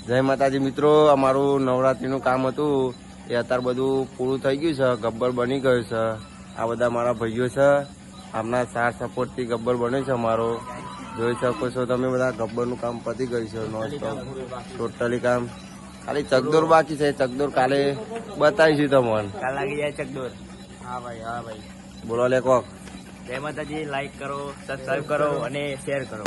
જય માતાજી મિત્રો, અમારું નવરાત્રીનું કામ હતું એ અત્યારે બધું પૂરું થઈ ગયું છે. ગબ્બર બની ગયું છે. આ બધા મારા ભાઈઓ છે, આમના સાથ સપોર્ટથી ગબ્બર બન્યો છે અમારો. જોઈ શકો છો તમે, બધા ગબ્બરનું કામ પતી ગયું છે. નોન સ્ટોપ ટોટલી કામ, ખાલી ચકદોર બાકી છે. ચકદોર કાલે બતાવીશું તમને. કાલ લાગી જાય ચકદોર. હા ભાઈ, હા ભાઈ. બોલો લે કોક. જય માતાજી. લાઈક કરો, સબસ્ક્રાઇબ કરો અને શેર કરો.